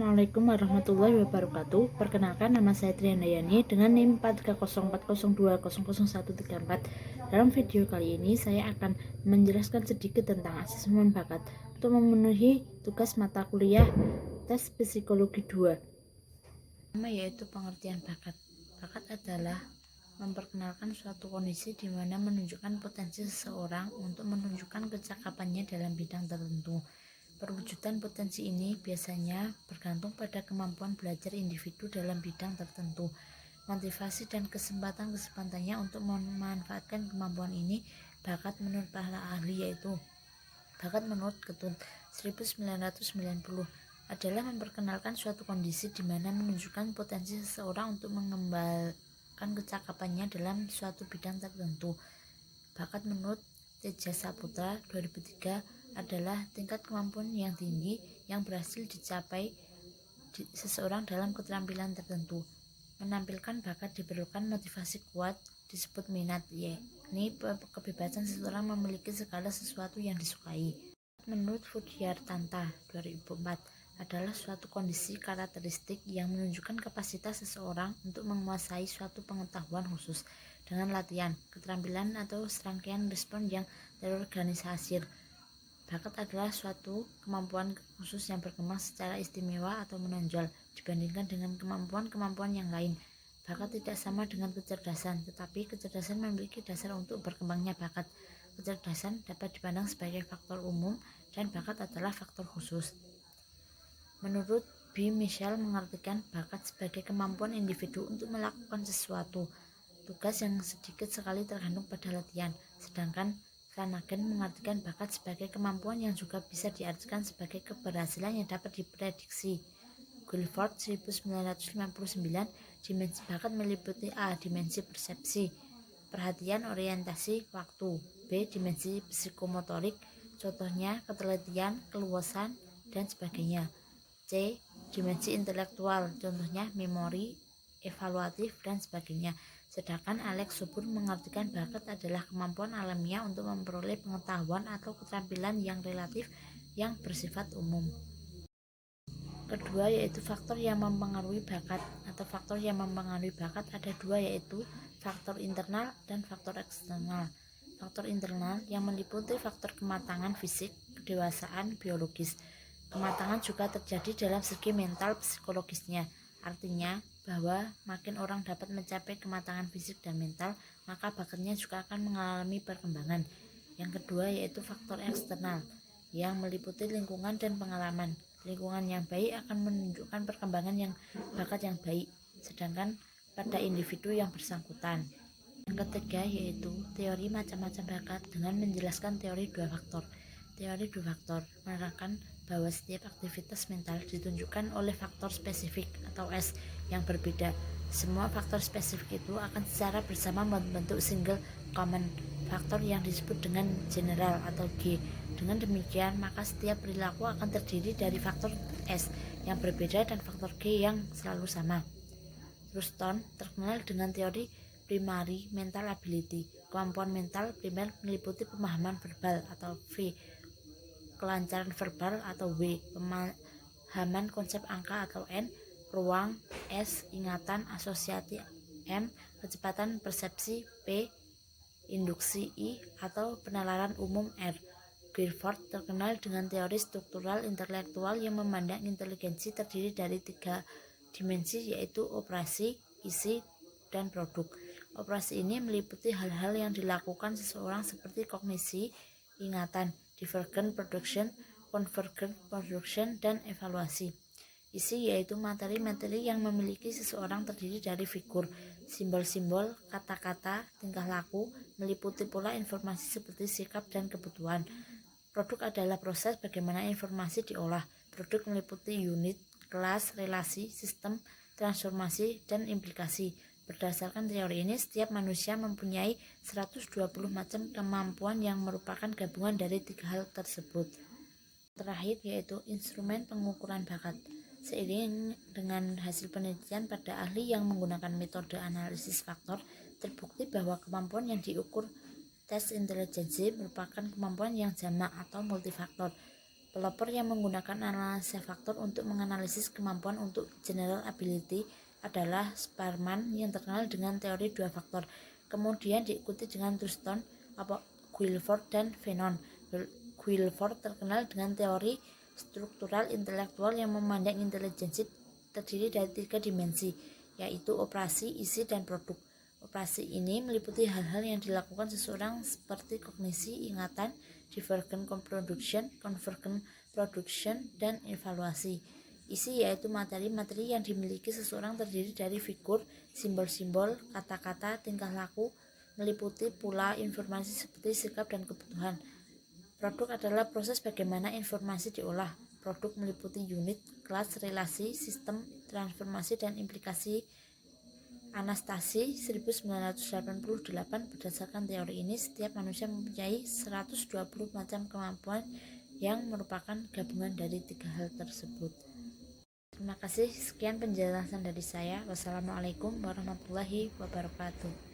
Assalamualaikum warahmatullahi wabarakatuh. Perkenalkan, nama saya Triandayani dengan NIM 43040200134. Dalam video kali ini saya akan menjelaskan sedikit tentang asesmen bakat untuk memenuhi tugas mata kuliah tes psikologi 2. Pertama yaitu pengertian bakat. Bakat adalah memperkenalkan suatu kondisi di mana menunjukkan potensi seseorang untuk menunjukkan kecakapannya dalam bidang tertentu. Perwujudan potensi ini biasanya bergantung pada kemampuan belajar individu dalam bidang tertentu, motivasi dan kesempatan-kesempatannya untuk memanfaatkan kemampuan ini. Bakat menurut para ahli yaitu bakat menurut Ketut 1990 adalah memperkenalkan suatu kondisi di mana menunjukkan potensi seseorang untuk mengembangkan kecakapannya dalam suatu bidang tertentu. Bakat menurut Teja Saputra 2003 adalah tingkat kemampuan yang tinggi yang berhasil dicapai seseorang dalam keterampilan tertentu. Menampilkan bakat diperlukan motivasi kuat, disebut minat, yakni kebebasan seseorang memiliki segala sesuatu yang disukai. Menurut Fudyartanta 2004 adalah suatu kondisi karakteristik yang menunjukkan kapasitas seseorang untuk menguasai suatu pengetahuan khusus dengan latihan, keterampilan atau serangkaian respon yang terorganisasi. Bakat adalah suatu kemampuan khusus yang berkembang secara istimewa atau menonjol dibandingkan dengan kemampuan-kemampuan yang lain. Bakat tidak sama dengan kecerdasan, tetapi kecerdasan memiliki dasar untuk berkembangnya bakat. Kecerdasan dapat dipandang sebagai faktor umum dan bakat adalah faktor khusus. Menurut B. Michel mengartikan bakat sebagai kemampuan individu untuk melakukan sesuatu tugas yang sedikit sekali tergantung pada latihan, sedangkan Flanagan mengartikan bakat sebagai kemampuan yang juga bisa diartikan sebagai keberhasilan yang dapat diprediksi. Guilford 1959 dimensi bakat meliputi A. Dimensi persepsi, perhatian, orientasi, waktu. B. Dimensi psikomotorik, contohnya ketelitian, keluasan, dan sebagainya. C. Dimensi intelektual, contohnya memori, evaluatif, dan sebagainya. Sedangkan Alex Subur mengartikan bakat adalah kemampuan alamiah untuk memperoleh pengetahuan atau keterampilan yang relatif yang bersifat umum. Kedua yaitu faktor yang mempengaruhi bakat atau faktor yang mempengaruhi bakat ada dua, yaitu faktor internal dan faktor eksternal. Faktor internal yang meliputi faktor kematangan fisik, kedewasaan, biologis. Kematangan juga terjadi dalam segi mental psikologisnya, artinya bahwa makin orang dapat mencapai kematangan fisik dan mental, maka bakatnya juga akan mengalami perkembangan. Yang kedua yaitu faktor eksternal yang meliputi lingkungan dan pengalaman. Lingkungan yang baik akan menunjukkan perkembangan yang bakat yang baik, sedangkan pada individu yang bersangkutan. Yang ketiga yaitu teori macam-macam bakat dengan menjelaskan teori dua faktor. Teori dua faktor menerangkan bahwa setiap aktivitas mental ditunjukkan oleh faktor spesifik atau S yang berbeda. Semua faktor spesifik itu akan secara bersama membentuk single common faktor yang disebut dengan general atau G. Dengan demikian, maka setiap perilaku akan terdiri dari faktor S yang berbeda dan faktor G yang selalu sama. Ruston terkenal dengan teori primary mental ability. Kemampuan mental primer meliputi pemahaman verbal atau V, kelancaran verbal atau W, pemahaman konsep angka atau N, ruang S, ingatan asosiasi M, kecepatan persepsi P, induksi I, atau penalaran umum R. Guilford terkenal dengan teori struktural intelektual yang memandang inteligensi terdiri dari tiga dimensi, yaitu operasi, isi, dan produk. Operasi ini meliputi hal-hal yang dilakukan seseorang seperti kognisi, ingatan, divergent production, convergent production, dan evaluasi. Isi yaitu materi-materi yang memiliki seseorang terdiri dari figur, simbol-simbol, kata-kata, tingkah laku, meliputi pula informasi seperti sikap dan kebutuhan. Produk adalah proses bagaimana informasi diolah. Produk meliputi unit, kelas, relasi, sistem, transformasi, dan implikasi. Berdasarkan teori ini, setiap manusia mempunyai 120 macam kemampuan yang merupakan gabungan dari tiga hal tersebut. Terakhir yaitu instrumen pengukuran bakat. Seiring dengan hasil penelitian pada ahli yang menggunakan metode analisis faktor, terbukti bahwa kemampuan yang diukur tes intelijensi merupakan kemampuan yang jamak atau multifaktor. Developer yang menggunakan analisa faktor untuk menganalisis kemampuan untuk general ability adalah Sparman yang terkenal dengan teori dua faktor. Kemudian diikuti dengan Thurston, Guilford, dan Fanon. Guilford terkenal dengan teori struktural intelektual yang memandang intelijensi terdiri dari 3 dimensi, yaitu operasi, isi, dan produk. Operasi ini meliputi hal-hal yang dilakukan seseorang seperti kognisi, ingatan, divergent production, convergent production, dan evaluasi. Isi yaitu materi-materi yang dimiliki seseorang terdiri dari figur, simbol-simbol, kata-kata, tingkah laku, meliputi pula informasi seperti sikap dan kebutuhan. Produk adalah proses bagaimana informasi diolah. Produk meliputi unit, kelas, relasi, sistem, transformasi, dan implikasi. Anastasi 1988. Berdasarkan teori ini, setiap manusia mempunyai 120 macam kemampuan yang merupakan gabungan dari 3 hal tersebut. Terima kasih, sekian penjelasan dari saya. Wassalamualaikum warahmatullahi wabarakatuh.